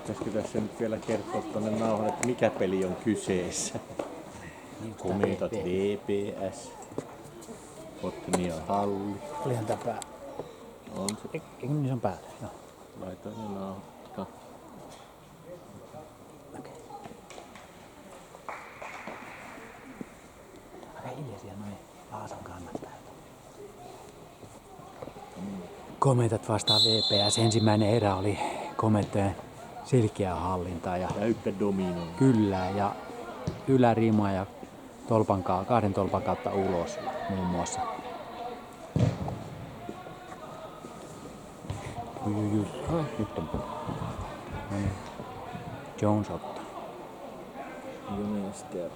Pitäisikö tässä nyt vielä kertoa tuonne nauhalle, että mikä peli on kyseessä? Kometat VPS. Botnia Halli. Olihan tää päällä. On se. Eikö niin se on päällä? Joo. Laitoin ne nauhat. Okei. Aika hiljaisia noin Vaasan kannattajat. Kometat vastaan VPS. Ensimmäinen erä oli Komettojen selkeää hallintaa. Ja täyttä dominoa. Kyllä, ja ylärima ja kahden tolpan kautta ulos muun muassa. Nyt on. No niin. Jones ottaa. Jonester.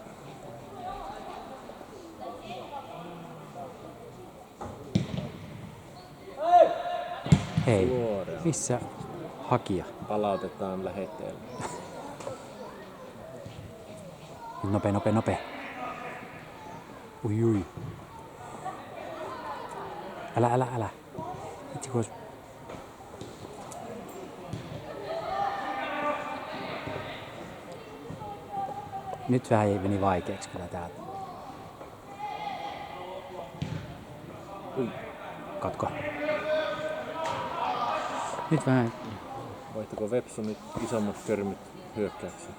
Hei, Suoraan. missä hakija? Palautetaan lähettäjälle. Nopee. Ui. Älä. Itse kun nyt vähän meni vaikeaksi kyllä täältä. Katko. Nyt vähän. Vaihtako Vepsu nyt isommat körmyt hyökkäyksiin?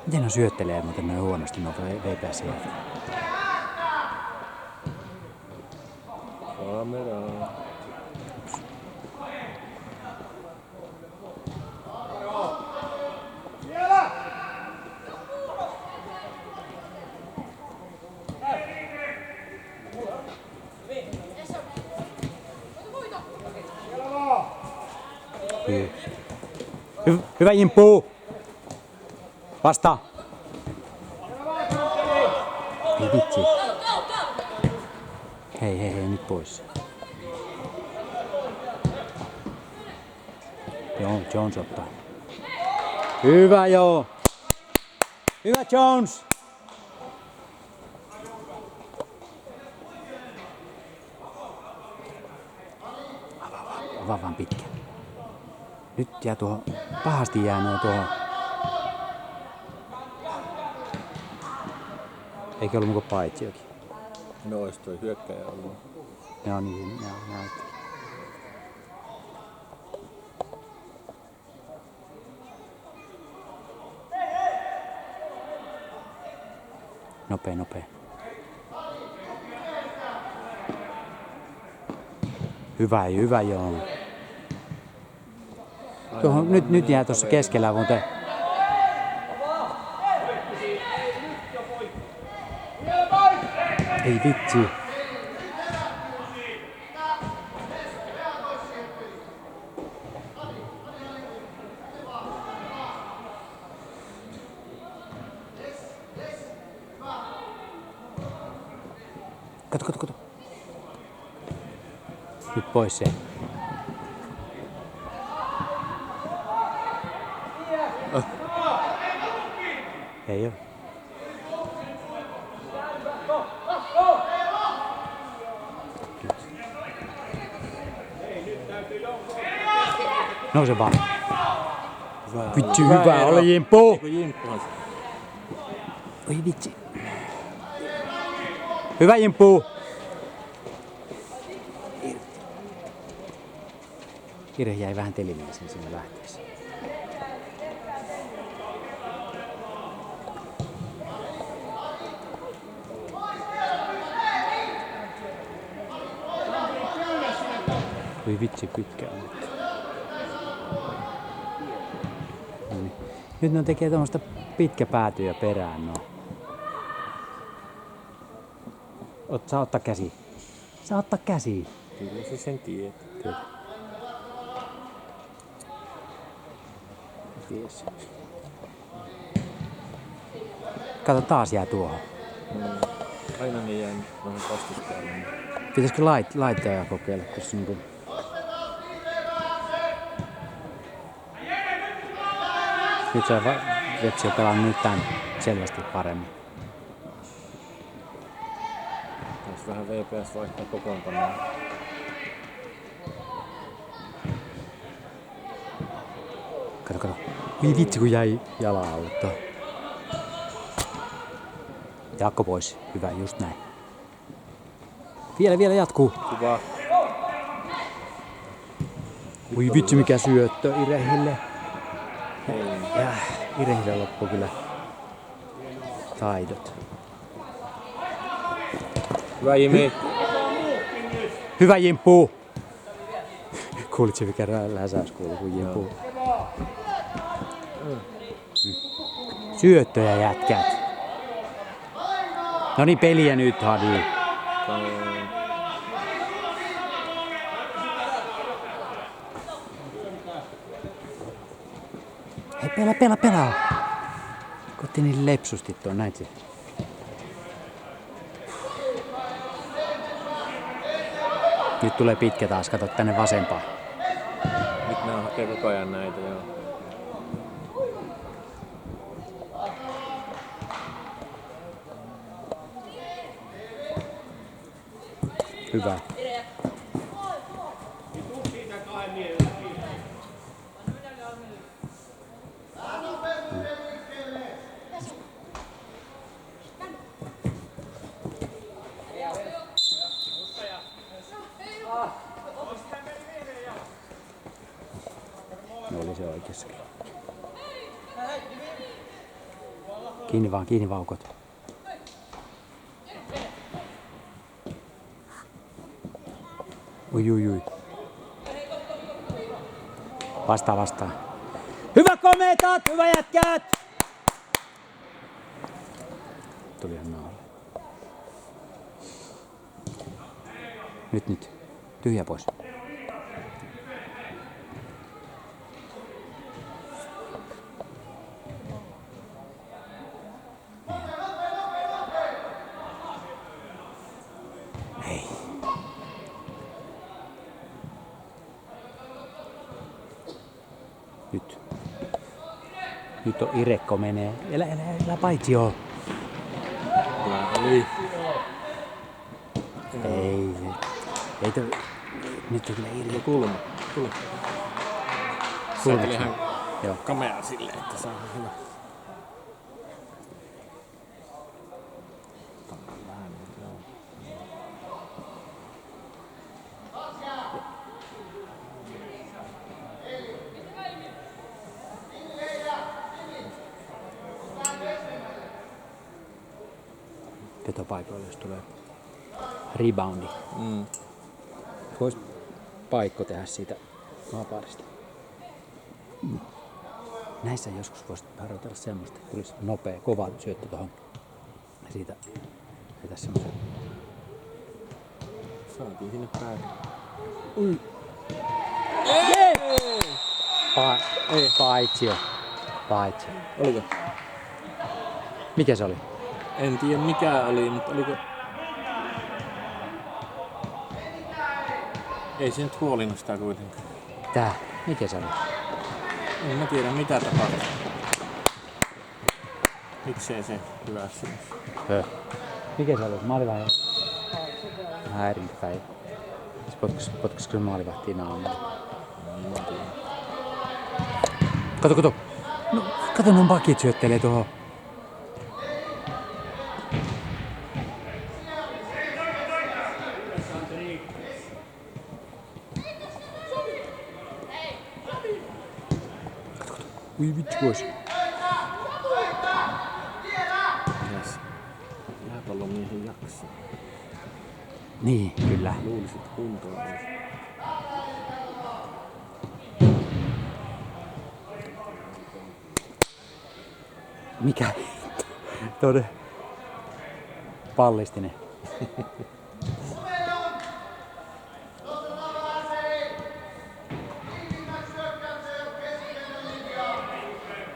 Miten ne syöttelee muuten noin huonosti nuo VPS? Kameraan. Hyvä Impu! Vasta! Ei vitsi. Hei, nyt pois. Joo, Jones ottaa. Hyvä joo! Hyvä Jones! Avaa vaan pitkä. Nyt jää tuohon, pahasti jää noin tuohon. Eikä ollut mukaan paitsiokin. No ois toi hyökkäjä ollut. Joo niin, näytti. Nopee. Hyvä joo. Tuohon, nyt jää tuossa keskellä muuten. Ei vitsi. Kato. Nyt pois se. Ei oo. Nouse vaan. Vitsi, hyvä oli Jimpu. Oi vitsi. Hyvä Jimpu. Kirja jäi vähän telineeseen siinä lähteessä. Oi vitsi pitkä. Nyt ne tekee tommoista pitkä päätyä perään. No. Saa ottaa käsi. Kyllä se sen tietää. Ties. Kato taas jää tuohon. Aina ne jää vähän vastustajalle. Pitäisikö laittaa ja kokeilla, kun se niinku. Nyt se Vepsi on pelannut nyt tän selvästi paremmin. Jos vähän VPS vaihtaa kokoonpanoa. Kato. Oi vitsi kun jäi jalan alle tuo. Jaakko pois. Hyvä, just näin. Vielä jatkuu. Hyvä. Oi vitsi mikä syöttö Irehille. Hei. Ja Irehille loppui kyllä taidot. Hyvä Jimi. Hyvä Jimppu! Kuulitko mikä läsäys kuuluu kun Jimppu? Syöttöjä jätkät. No niin peliä nyt Hadi. Hei pelaa. Kotti niin lepsusti tuon näin se. Nyt tulee pitkä taas, kato tänne vasempaan. Nyt nää hakee koko ajan näitä, joo. Hyvä. No oli se oikeassa. Kiinni vaan ukot. Ui. Vastaan. Hyvä kometat, hyvä jätkät! Tulihan naula. Nyt. Tyhjä pois. Hei. Nyt on Irekko menee. Elä paitsi oo. Hyvä oli. Ei nyt on kyllä Irekko. Kulma. Sääteli ihan Joo. kamera silleen, että saa hyvä. Vähän nyt, joo. Vetopaikoille, jos tulee reboundi. Vois Paikko tehdä siitä maaparista. Näissä joskus voisi harjoitella semmoista, että tulisi nopea, kova syöttö tuohon. Ja siitä vetäisi semmoisen. Saatiin sinne päälle. Paitsi. Oliko? Mikä se oli? En tiedä mikä oli, mutta oliko... Ei se nyt huolinut sitä kuitenkaan. Tää? Mikä se oli? En mä tiedä mitä tapahtui. Miksei se hyvässä? Mikä se oli? Maalivahti? Häirintäpäivä. Potkasi kyllä maalivahtiin naamalla. Kato. No, kato, nun pakit syöttelee tuohon. Ui vitsi pois. Yes. Jääpallomiehen jakso. Niin, kyllä. Luulisit kuntoa olisi. Mikä? Tuonne pallistinen.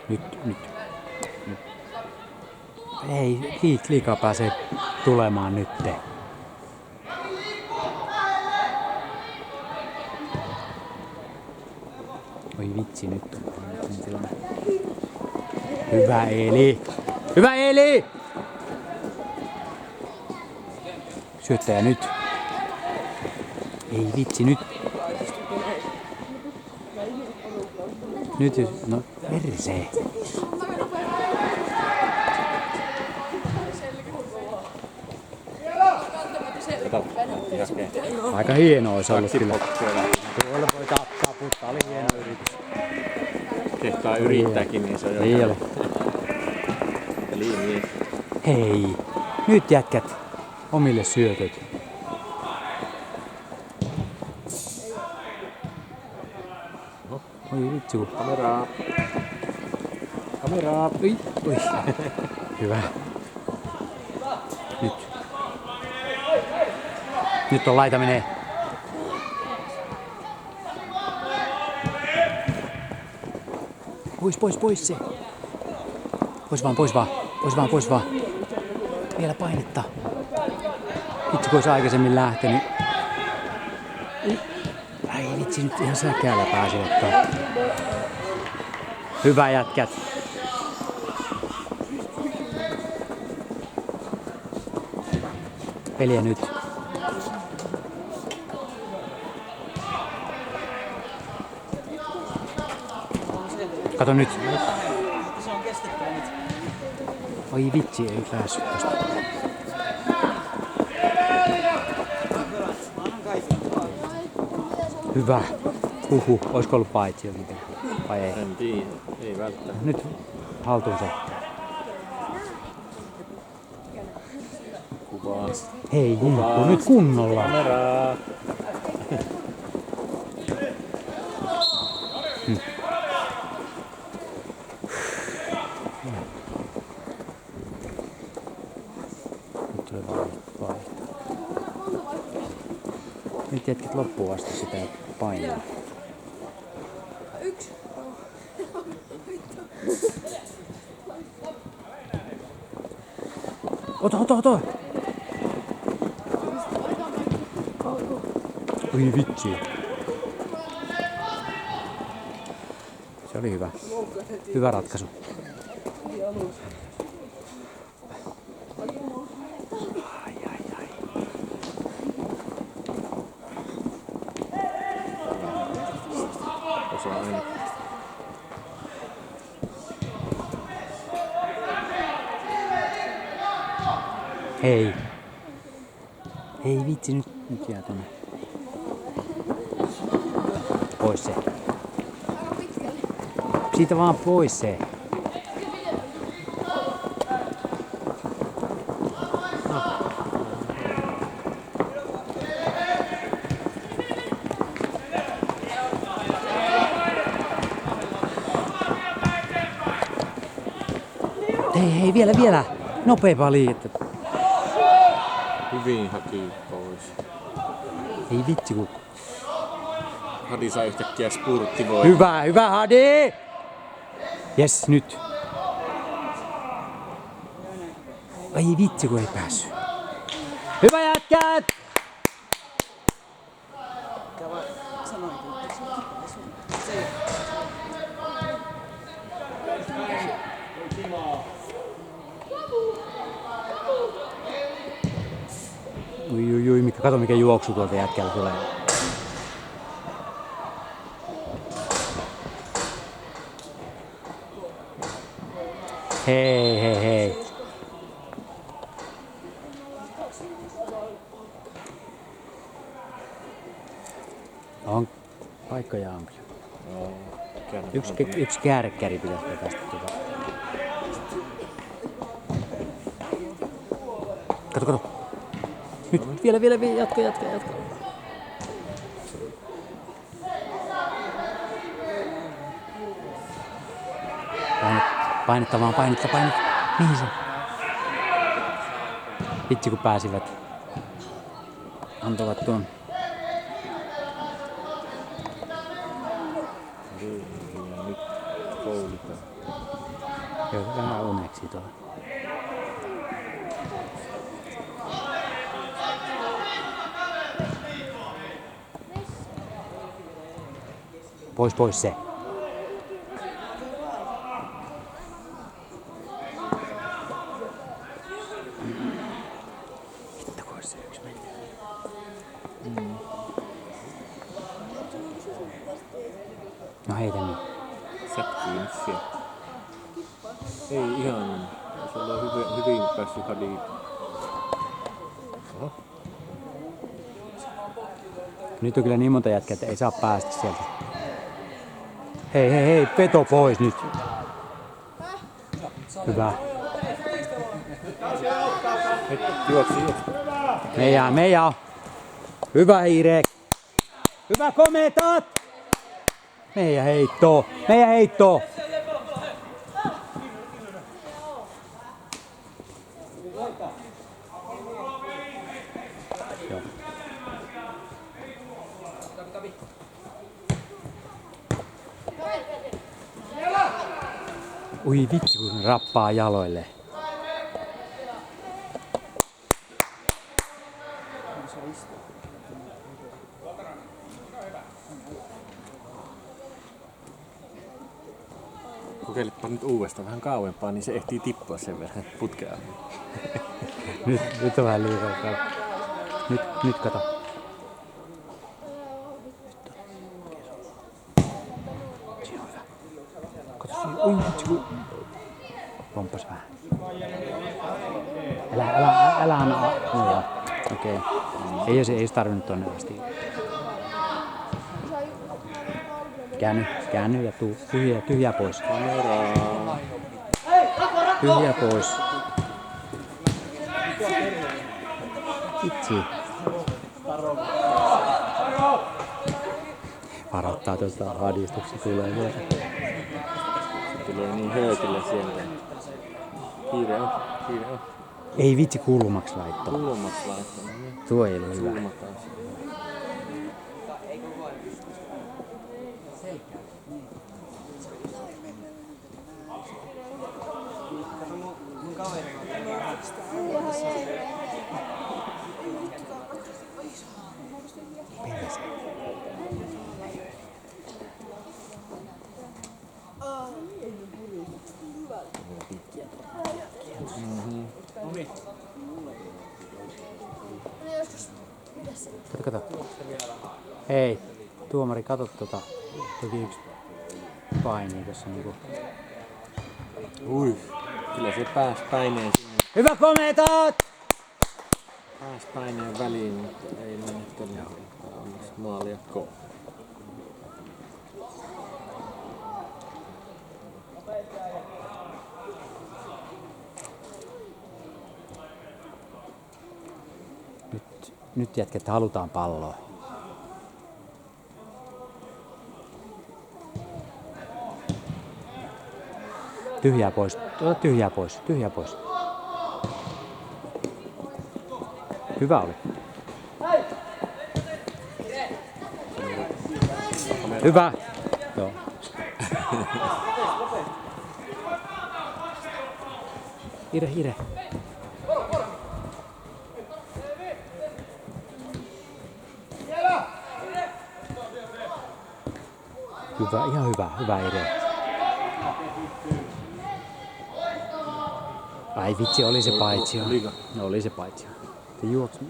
Nyt. Ei, liikaa pääsee tulemaan nytte. Oi vitsi, nyt on tilanne. Hyvä Eli! Hyvä Eli! Syöttäjä nyt. Ei vitsi, nyt. Nyt, no persee. Aika hienoa olisi ollut kyllä. Tuolla voi tappaa, mutta oli hieno yritys. Kehtaa yrittääkin, niin se on jo Niin oli. Niin. Hei, nyt jätkät omille syötöt. Oi vitsi kun. Kameraa. Kameraa. Ui. Hyvä. Nyt. Nyt on laita menee. Pois se. Pois vaan. Vielä painetta. Vitsi kun olisi aikaisemmin lähtenyt. Ai vitsi nyt ihan säkäällä pääsi ottaa. Hyvä jätkät. Peliä nyt. Kato nyt. Se on kestettävä nyt. Oi vitsi, ei päässyt tosta. Hyvä. Olisiko ollut paitsi jokin? Vai ei? En tiedä, ei välttämättä. Nyt haltuun se. Kuvaa. Hei, nyt kunnolla. Kameraa. Nyt tulee vaihto. Nyt jätkät loppuun asti sitä painaa. Ota! Oi vitsi. Se oli hyvä. Hyvä ratkaisu. Ai. Osaa aina. Hei. Ei vitsi, nyt jää tonne. Pois se. Siitä vaan pois se. Hei, vielä. Nopeampaa liikettä. Hyvin haki pois. Ei vitsi kun. Hadi sai yhtäkkiä spurttivoimaa. Hyvä Hadi! Jes, nyt. Ai vitsi kun ei päässyt. Hyvä jätkät! Ui, kato mikä juoksu tuolta jätkällä tulee. Hei. On paikkoja on kyllä. Yksi käärekkäri pitäisi tästä tuota. Kato. Nyt vielä, jatka. Painetta. Mihin se? Vitsi kun pääsivät. Antoivat tuon. Ja nyt koulitaan. Joo, vähän uneksi tuolla. Pois se. No heitä nyt. Sätkyy nyt siellä. Ei ihan. Se on hyvin päässyt hadiin. Oho. Nyt on kyllä niin monta jätkää, että ei saa päästä sieltä. Hei, veto pois nyt. Hyvä. Juoksi. Meidän. Hyvä Hiire. Hyvä kometat. Meidän heitto. Joo. Ui vitsi kun rappaa jaloille. Kokeilepa nyt uudestaan vähän kauempaa, niin se ehtii tippua sen verran putkea. Nyt on vähän liikaa. Nyt kato. Siinä on hyvä. Kato siinä. Ui vitsi kun. Pomppas vähän. Älä anna. Joo. Okei. Ei se tarvinnut tonne asti. Käänny ja tuu. Tyhjää pois. Tyhjää pois. Vitsi. Varoittaa tuosta hadistuksesta tulee vielä. Se tulee niin höökille sieltä. Kiire on. Ei vitsi kulmaksi laittaa. Kulmaksi laittaa. Tuo ei ole hyvä. Kulma taas. Kato. Hei, tuomari, kato tota. Toki yksi painii tässä niinku. Ui, kyllä se pääsi paineen sinne. Hyvä kometat! Pääsi paineen väliin, mutta ei mennyt tänne. Onneksi maalia koo. Nyt jätkät halutaan palloa. Tyhjää pois. Tyhjää pois. Hyvä oli. Hyvä. Joo. Ire. Hyvä, ihan hyvä Ire. Ai vitsi, oli se paitsio. No oli se paitsio. Se juoksi.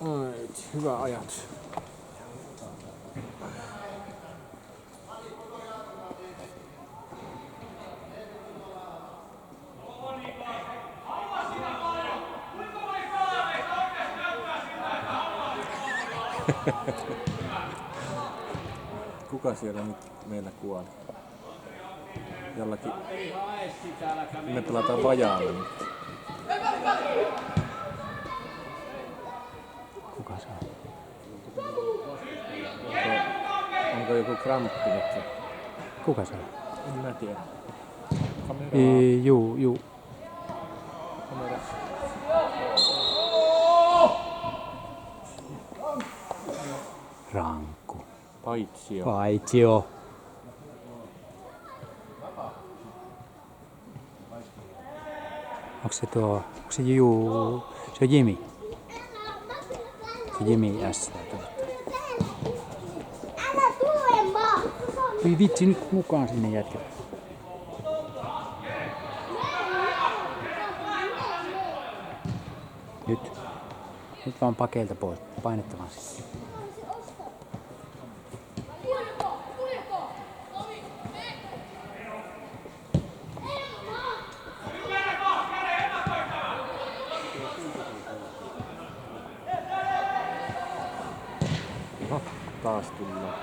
Ai, hyvä ajatus. Kuka siellä nyt meillä kuoli? Jollakin. Me pelataan vajaalla nyt. Kuka se on? Onko joku kramppi nyt? Kuka se on? En mä tiedä. Kamera. Juu. Kamera. Rankku. Paitsio. Onko se tuo? Onko se juu? Se on Jimi. Se Jimi S. Älä tule vaan! Oi vitsi, nyt mukaan sinne jätkät. Nyt vaan pakeilta pois. Painettavaan sitten. taas tullaan.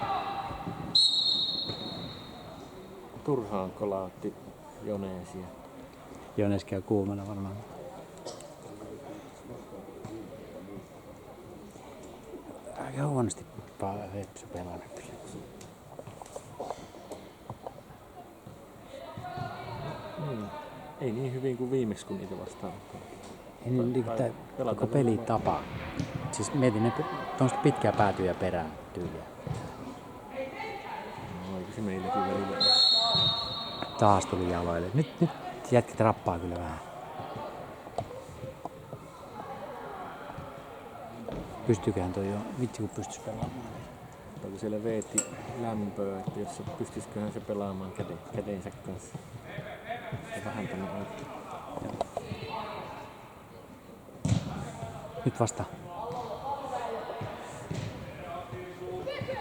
Turhaan kolaatti Joneesia. Jones käy kuumana varmaan. Aika huonosti Vepsu pelannut kyllä. Ei niin hyvin kuin viimeksi kun niitä vastaan. Ei niin koko pelitapa. Siis mietin ne tuommoista pitkää päätyjä perään tyyliä. No, eikö se meilläkin välillä? Taas tuli jaloille. Nyt jätkät rappaa kyllä vähän. Pystyyköhän toi jo? Vitsi kun pystyis pelaamaan. Onko siellä veeti lämpöä, että jos pystyisiköhän se pelaamaan kädensä kanssa. Se vähän tänne oikein. Nyt vasta.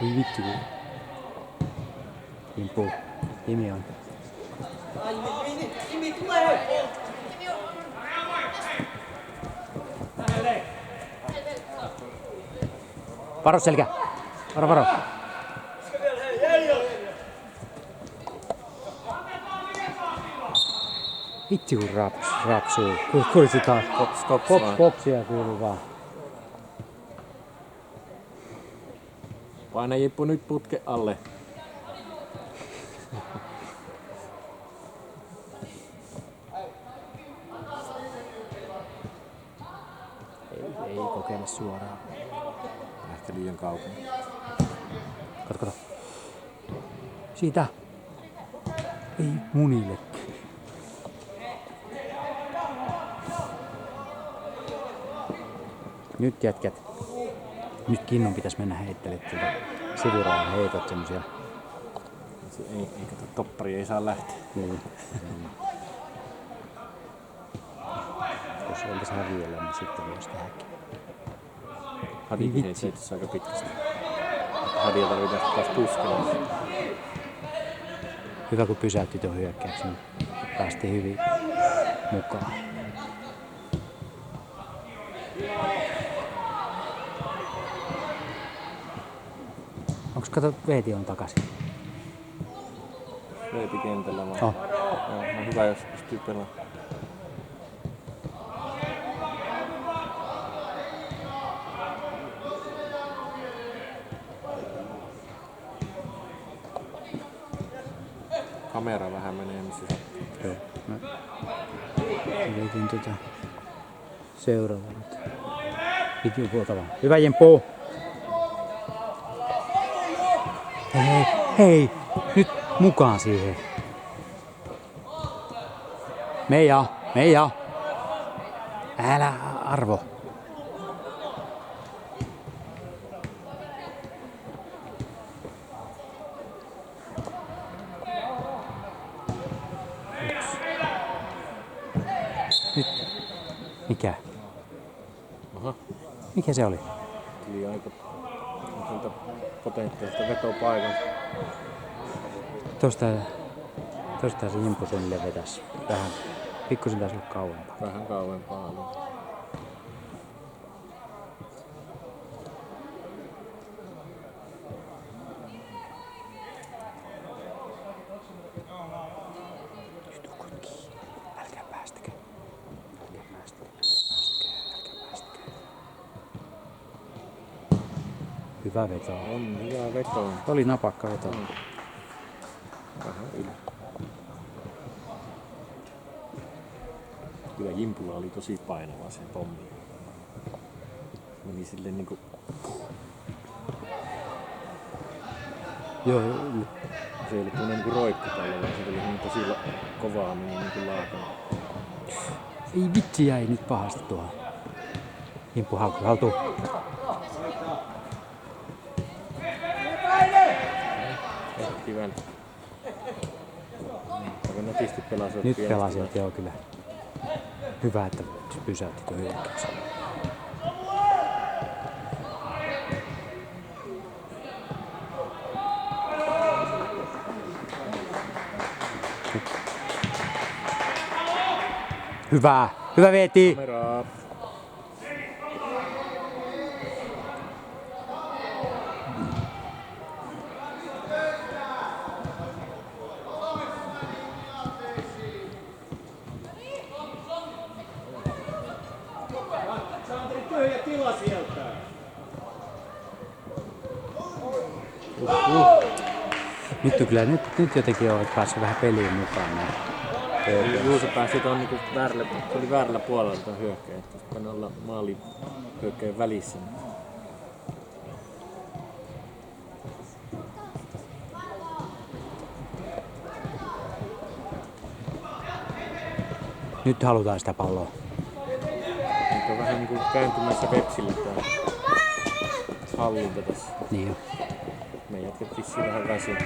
Ei vitsi kun. Impuu. Imi on. Imi tulee! Varo selkä. Varo. Vitsi kun rapsuu. Kuulisi taas. Kopsia kuuluu vaan. Paina Jippu nyt putke alle. Ei kokeile suoraan. Ehkä liian kaukana. Kato. Siitä. Ei munille. Nyt jätkät. Nyt Kinnon pitäisi mennä heittelemään tuolta sivurajan heitot semmosia. Ei kato, toppari ei saa lähteä. Niin. Jos oltais häviöllä, niin sitten voisi tehdäkin. Hadikin heitti aika pitkästi. Hadia tarvitaan taas puskella. Hyvä kun pysäytti tuon hyökkäyksen. Päästiin hyvin mukaan. Onks kato Veeti on takaisin? Veeti kentällä vaan. Oh. No hyvä jos pystyy pelaamaan. Kamera vähän menee missä sattuu. Joo. Mä yritin seuraava nyt. Piti puoltava. Hyvä Jemppu! Hei! Nyt mukaan siihen. Meija! Älä arvo. Nyt. Mikä? Aha. Mikä se oli? Tuli aika potentiaalista vetopaikasta. Tosta se Jimpu suunnilleen vetäisi vähän. Pikkusen taisi olla kauempaa. Vähän kauempaa. Älkää päästäkö. Hyvä veto. On hyvä veto. Oli napakka veto. Vähän yli. Kyllä Jimpulla oli tosi painava se pommi. Meni silleen niinku... Joo, Se ei ollut tämmönen niinku roikkupallo, vaan se tuli niin tosi kovaa meni niinku laakana. ei vitsi jäi nyt pahasti tuohon. Jimpu haltuu. Hyvän. Aika nätisti pelasi. Nyt pelasivat, joo kyllä. Hyvä, että pysäytti tuon hyökkäyksen. Hyvä Veeti! Kameraa. Nyt on kyllä, nyt jotenkin ovat päässyt vähän peliin mukaan. Juuso pääsi tuon niinku tuli väärällä puolella tuon hyökkäin. Pitäisi olla maali hyökkäin välissä. Nyt halutaan sitä palloa. Nyt on vähän niinku kääntymässä vepsillä tää hallinta tässä. Niin jo. Me jatket vissiin vähän väsyä.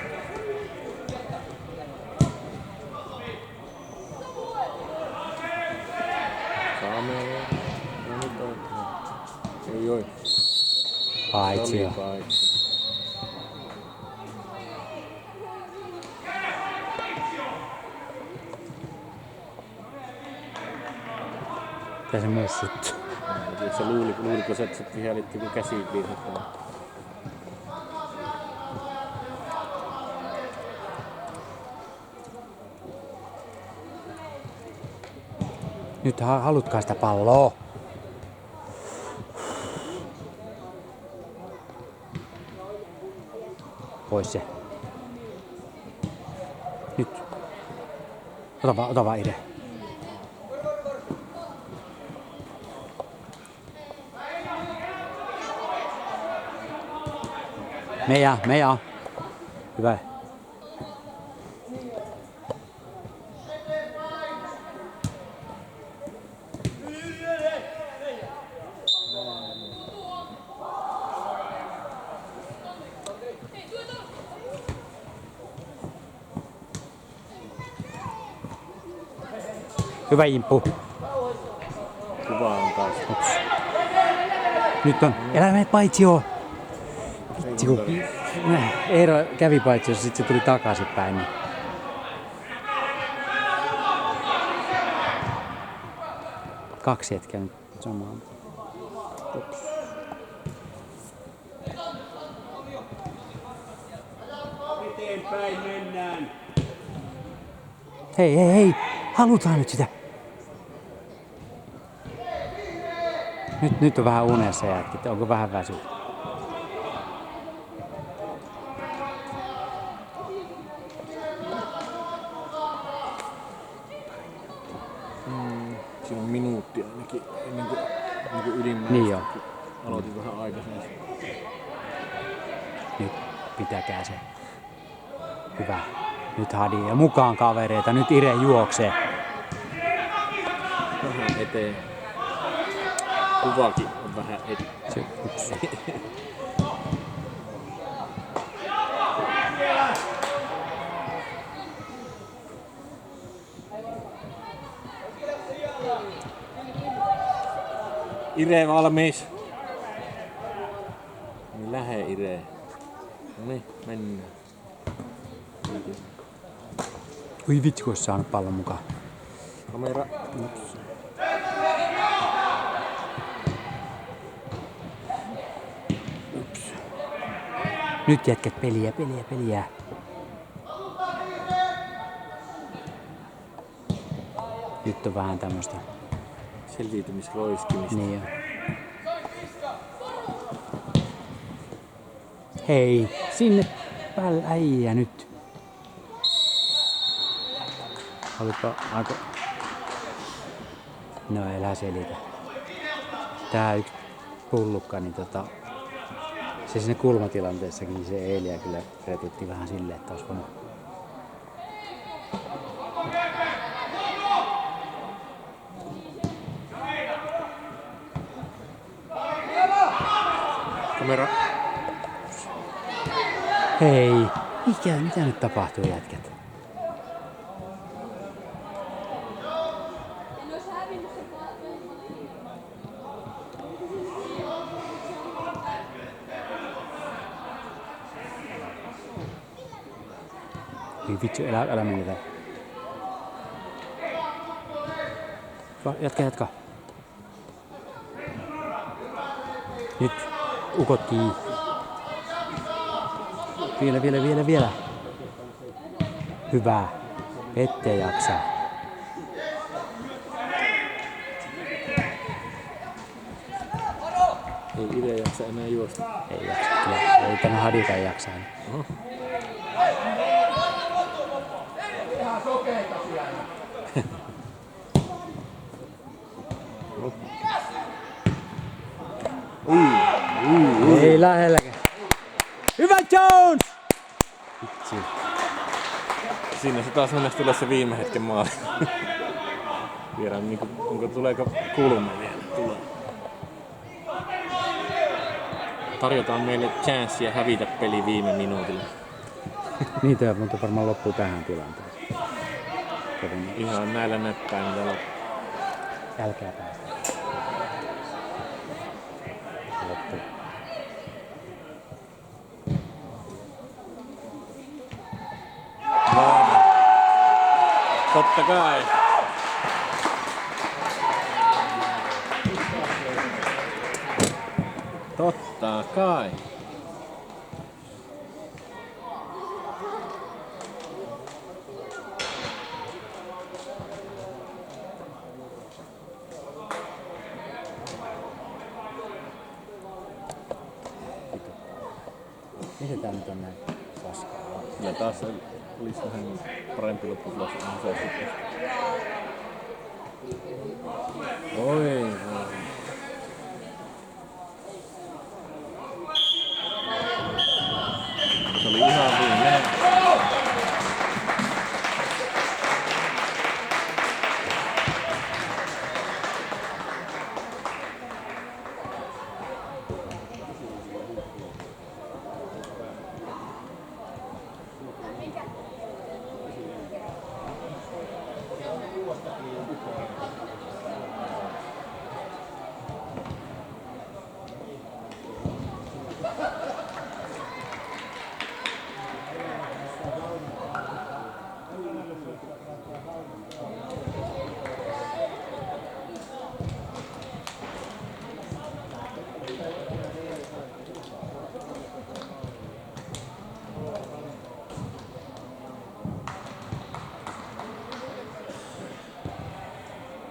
Saamea. No nyt on. Oi. Paitsi jo. Paitsi. Mitä se myös syttyy? Se luuliko se, että se vihelitti kun käsiin liitetään. Nyt halutkaa sitä palloa. Pois se. Nyt. Ota vaan Ire. Meja. Hyvä. Hyvä Imppu. Kuva on taas. Nyt on. Älä mene paitsioon. Vitsi kun Eero kävi paitsiossa, sit se tuli takaisin päin. Niin. Kaksi hetkeä nyt samaan. Eteenpäin mennään. Hei. Halutaan nyt sitä. Nyt on vähän unessa jätkät. Onko vähän väsy? Siinä on minuutti ainakin ennen kuin ylimääräistä. Niin joo. Aloitin vähän aikaisemmin. Nyt pitäkää se. Hyvä. Nyt Hadi ja mukaan kavereita. Nyt Ire juoksee. Vähän eteen. Kuvakin on vähän eteen. Ire valmis. Niin lähe Ire. No niin, mennään. Ui vitsi, kun olisi saanut pallon mukaan. Kamera. Nyt jätkät peliä. Nyt on vähän tämmöstä. Selviytymisroiskimista. Niin jo. Hei, sinne päälle äijä nyt. Olipa aika... No elä selitä. Tää yksi pullukka, niin se siinä kulmatilanteessakin niin se Eeliä kyllä retutti vähän silleen, että olisi voinut... Kamera. Hei, mitä nyt tapahtuu jätkät? Vitsi, älä menetä. Jatka. Nyt ukot kiinni. Vielä. Hyvä. Ettei jaksaa. Ei Ide jaksa enää juosta. Ei jaksa kyllä. Ei tämä Hadikaan jaksa enää. Oho. Ei lähelläkään. Hyvä Jones! Vitsi. Siinä se taas mennessä tulee se viime hetken maali. Tiedän, niin tuleeko kulma vielä. Tulee. Tarjotaan meille chanssia hävitä peli viime minuutilla. Niin tämä mutta varmaan loppuu tähän tilanteeseen. Ihan näillä näppäin mitä loppuu. Älkää päästä. Loppuu. Totta kai. Totta kai. Miten tää nyt on näin paskaa? Ja taas olisi vähän parempi lopputulos. Oi, voi.